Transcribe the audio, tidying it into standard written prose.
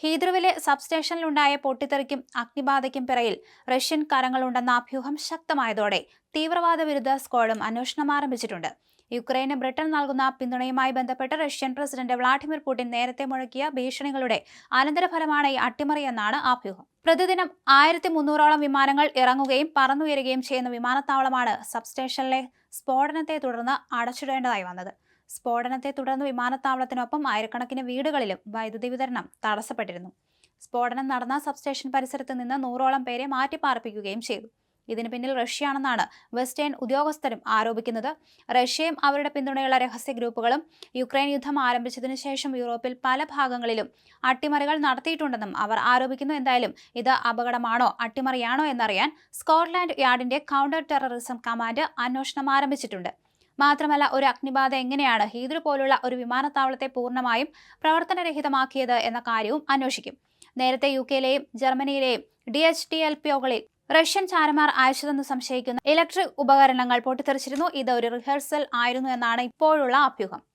ഹീദ്രുവിലെ സബ്സ്റ്റേഷനിലുണ്ടായ പൊട്ടിത്തെറിക്കും അഗ്നിബാധയ്ക്കും പിറകിൽ റഷ്യൻ കരങ്ങളുണ്ടെന്ന അഭ്യൂഹം ശക്തമായതോടെ തീവ്രവാദ വിരുദ്ധ സ്ക്വാഡും അന്വേഷണം ആരംഭിച്ചിട്ടുണ്ട്. യുക്രൈന് ബ്രിട്ടൻ നൽകുന്ന പിന്തുണയുമായി ബന്ധപ്പെട്ട് റഷ്യൻ പ്രസിഡന്റ് വ്ളാഡിമിർ പുടിൻ നേരത്തെ മുഴക്കിയ ഭീഷണികളുടെ അനന്തരഫലമാണ് ഈ അട്ടിമറിയെന്നാണ് അഭ്യൂഹം. പ്രതിദിനം 1300ഓളം വിമാനങ്ങൾ ഇറങ്ങുകയും പറന്നുയരുകയും ചെയ്യുന്ന വിമാനത്താവളമാണ് സബ്സ്റ്റേഷനിലെ സ്ഫോടനത്തെ തുടർന്ന് അടച്ചിടേണ്ടതായി വന്നത്. സ്ഫോടനത്തെ തുടർന്ന് വിമാനത്താവളത്തിനൊപ്പം ആയിരക്കണക്കിന് വീടുകളിലും വൈദ്യുതി വിതരണം തടസ്സപ്പെട്ടിരുന്നു. സ്ഫോടനം നടന്ന സബ്സ്റ്റേഷൻ പരിസരത്ത് നിന്ന് 100ഓളം പേരെ മാറ്റിപ്പാർപ്പിക്കുകയും ചെയ്തു. ഇതിന് പിന്നിൽ റഷ്യയാണെന്നാണ് വെസ്റ്റേൺ ഉദ്യോഗസ്ഥരും ആരോപിക്കുന്നത്. റഷ്യയും അവരുടെ പിന്തുണയുള്ള രഹസ്യ ഗ്രൂപ്പുകളും യുക്രൈൻ യുദ്ധം ആരംഭിച്ചതിനു ശേഷം യൂറോപ്പിൽ പല ഭാഗങ്ങളിലും അട്ടിമറികൾ നടത്തിയിട്ടുണ്ടെന്നും അവർ ആരോപിക്കുന്നു. എന്തായാലും ഇത് അപകടമാണോ അട്ടിമറിയാണോ എന്നറിയാൻ സ്കോട്ട്ലാൻഡ് യാർഡിന്റെ കൗണ്ടർ ടെററിസം കമാൻഡ് അന്വേഷണം ആരംഭിച്ചിട്ടുണ്ട്. മാത്രമല്ല, ഒരു അഗ്നിബാധ എങ്ങനെയാണ് ഹീദ്രു പോലുള്ള ഒരു വിമാനത്താവളത്തെ പൂർണ്ണമായും പ്രവർത്തനരഹിതമാക്കിയത് എന്ന കാര്യവും അന്വേഷിക്കും. നേരത്തെ യുകെയിലെയും ജർമ്മനിയിലെയും DHTLPOകളിൽ റഷ്യൻ ചാരന്മാർ അയച്ചതെന്ന് സംശയിക്കുന്ന ഇലക്ട്രിക് ഉപകരണങ്ങൾ പൊട്ടിത്തെറിച്ചിരുന്നു. ഇത് ഒരു റിഹേഴ്സൽ ആയിരുന്നു എന്നാണ് ഇപ്പോഴുള്ള അഭ്യൂഹം.